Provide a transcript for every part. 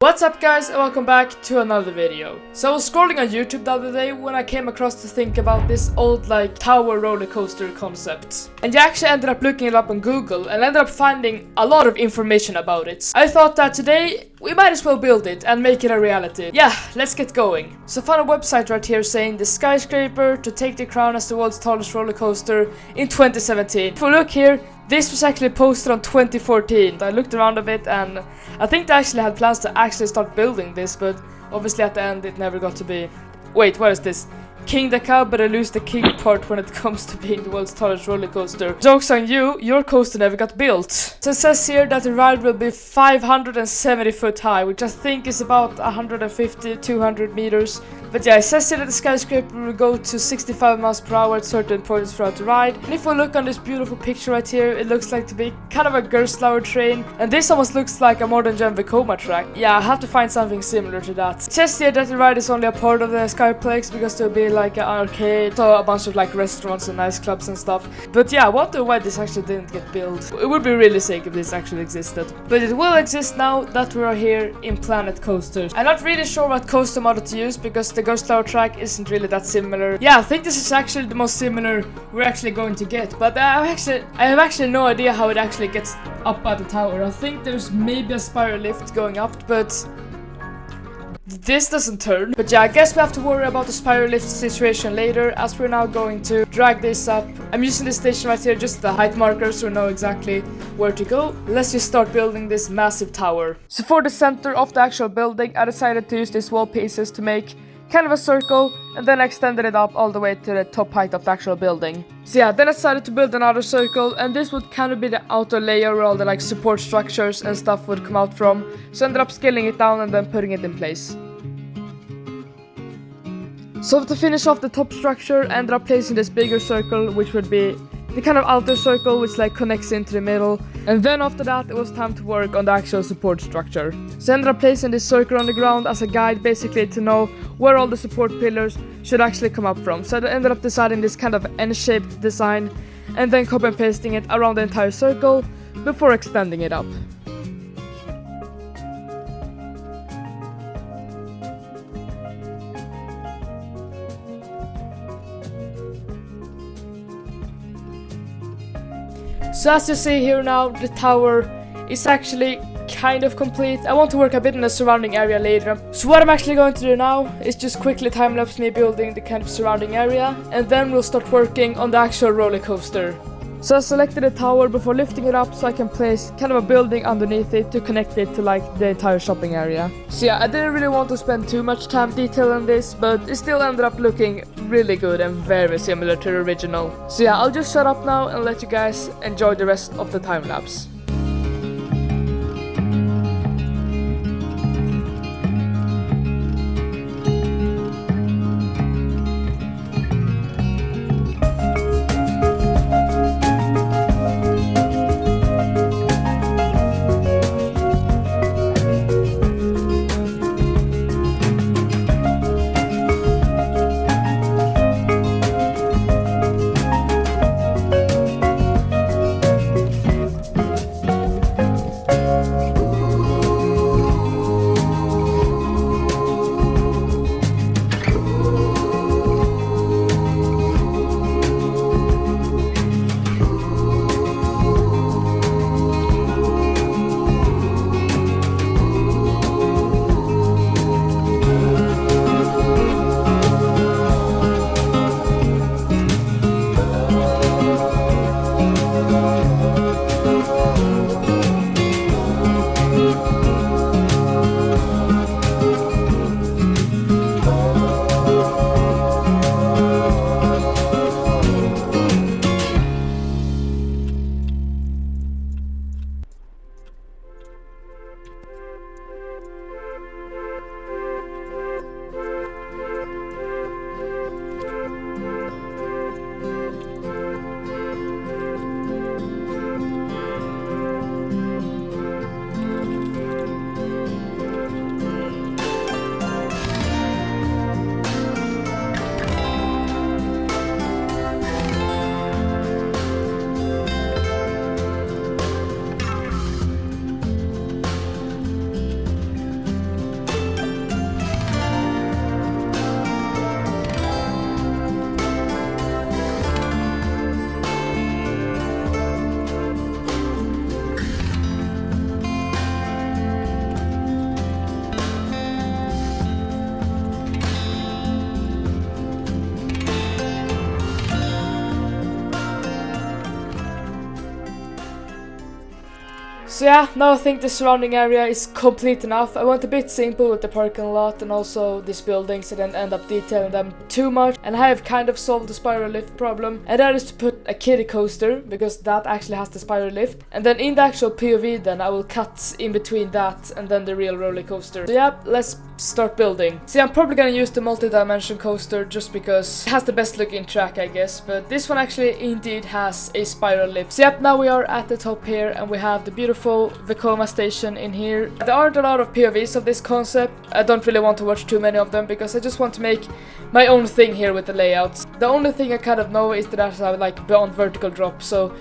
What's up guys, and welcome back to another video. So I was scrolling on YouTube the other day when I came across to think about this old tower roller coaster concept. And I actually ended up looking it up on Google and ended up finding a lot of information about it. I thought that today we might as well build it and make it a reality. Yeah, let's get going. So I found a website right here saying the skyscraper to take the crown as the world's tallest roller coaster in 2017. If we look here, this was actually posted on 2014. I looked around a bit and I think they actually had plans to actually start building this, but obviously at the end it never got to be. Wait, what is this? King the cow, but I lose the king part when it comes to being the world's tallest roller coaster. Joke's on you, your coaster never got built. So it says here that the ride will be 570 foot high, which I think is about 150-200 meters. But yeah, it says here that the skyscraper will go to 65 miles per hour at certain points throughout the ride. And if we look on this beautiful picture right here, it looks like to be kind of a Gerstlauer train. And this almost looks like a modern Gen Vekoma track. Yeah, I have to find something similar to that. It says here that the ride is only a part of the Skyplex because there'll be like an arcade, so a bunch of restaurants and nice clubs and stuff. But yeah, I wonder why this actually didn't get built. It would be really sick if this actually existed. But it will exist now that we are here in Planet Coasters. I'm not really sure what coaster model to use because the Gerstlauer track isn't really that similar. Yeah, I think this is actually the most similar we're actually going to get. But I have actually no idea how it actually gets up at the tower. I think there's maybe a spiral lift going up, but this doesn't turn. But yeah, I guess we have to worry about the spiral lift situation later, as we're now going to drag this up. I'm using this station right here, just the height marker, so we know exactly where to go. Let's just start building this massive tower. So for the center of the actual building, I decided to use these wall pieces to make kind of a circle, and then extended it up all the way to the top height of the actual building. So yeah, then I decided to build another circle, and this would kind of be the outer layer where all the support structures and stuff would come out from. So I ended up scaling it down and then putting it in place. So to finish off the top structure, I ended up placing this bigger circle, which would be the kind of outer circle which connects into the middle. And then after that it was time to work on the actual support structure. So I ended up placing this circle on the ground as a guide, basically to know where all the support pillars should actually come up from. So I ended up deciding this kind of N-shaped design and then copy and pasting it around the entire circle before extending it up. So as you see here now, the tower is actually kind of complete. I want to work a bit in the surrounding area later. So what I'm actually going to do now is just quickly time-lapse me building the kind of surrounding area, and then we'll start working on the actual roller coaster. So I selected the tower before lifting it up so I can place kind of a building underneath it to connect it to the entire shopping area. So yeah, I didn't really want to spend too much time detailing this, but it still ended up looking really good and very similar to the original. So yeah, I'll just shut up now and let you guys enjoy the rest of the time lapse. So yeah, now I think the surrounding area is complete enough. I went a bit simple with the parking lot and also these buildings. I didn't end up detailing them too much, and I have kind of solved the spiral lift problem, and that is to put a kiddie coaster, because that actually has the spiral lift, and then in the actual POV then I will cut in between that and then the real roller coaster. So yeah, let's start building. See, I'm probably gonna use the multi-dimension coaster just because it has the best looking track, I guess, but this one actually indeed has a spiral lift. So yep, now we are at the top here and we have the beautiful Vekoma station in here. There aren't a lot of POVs of this concept. I don't really want to watch too many of them because I just want to make my own thing here with the layouts. The only thing I kind of know is that I have like beyond vertical drop, so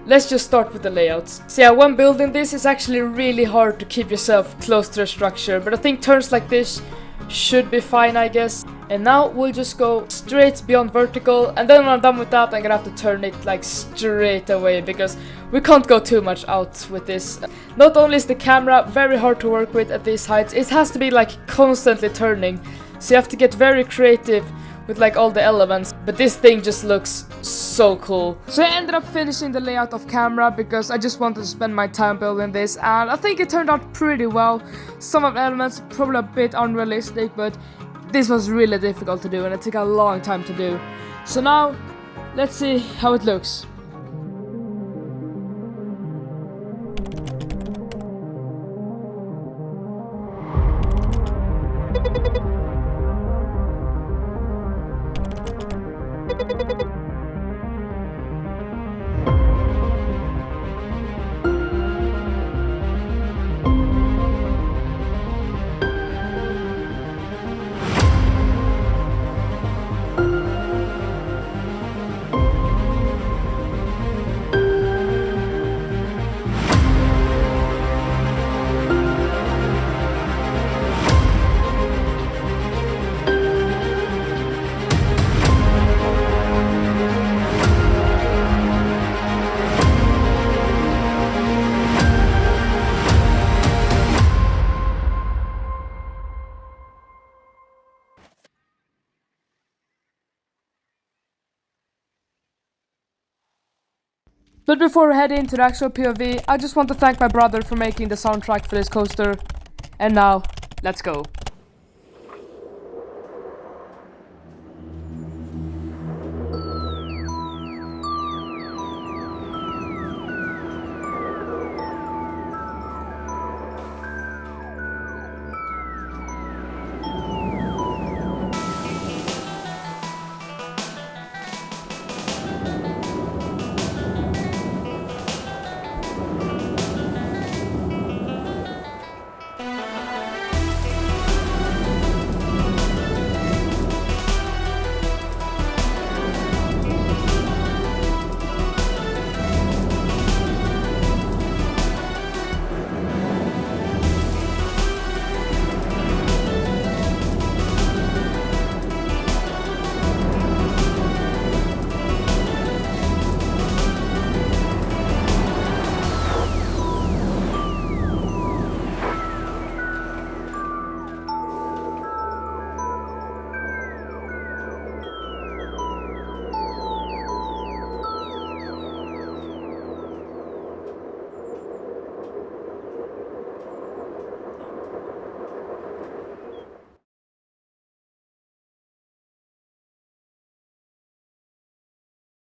let's just start with the layouts. So yeah, when building this, it's actually really hard to keep yourself close to the structure, but I think turns like this should be fine, I guess. And now we'll just go straight beyond vertical, and then when I'm done with that, I'm gonna have to turn it like straight away because we can't go too much out with this. Not only is the camera very hard to work with at these heights, it has to be like constantly turning, so you have to get very creative with like all the elements, but this thing just looks so cool. So I ended up finishing the layout of camera because I just wanted to spend my time building this, and I think it turned out pretty well. Some of the elements probably a bit unrealistic, but this was really difficult to do and it took a long time to do. So now let's see how it looks. But before we head into the actual POV, I just want to thank my brother for making the soundtrack for this coaster. And now, let's go.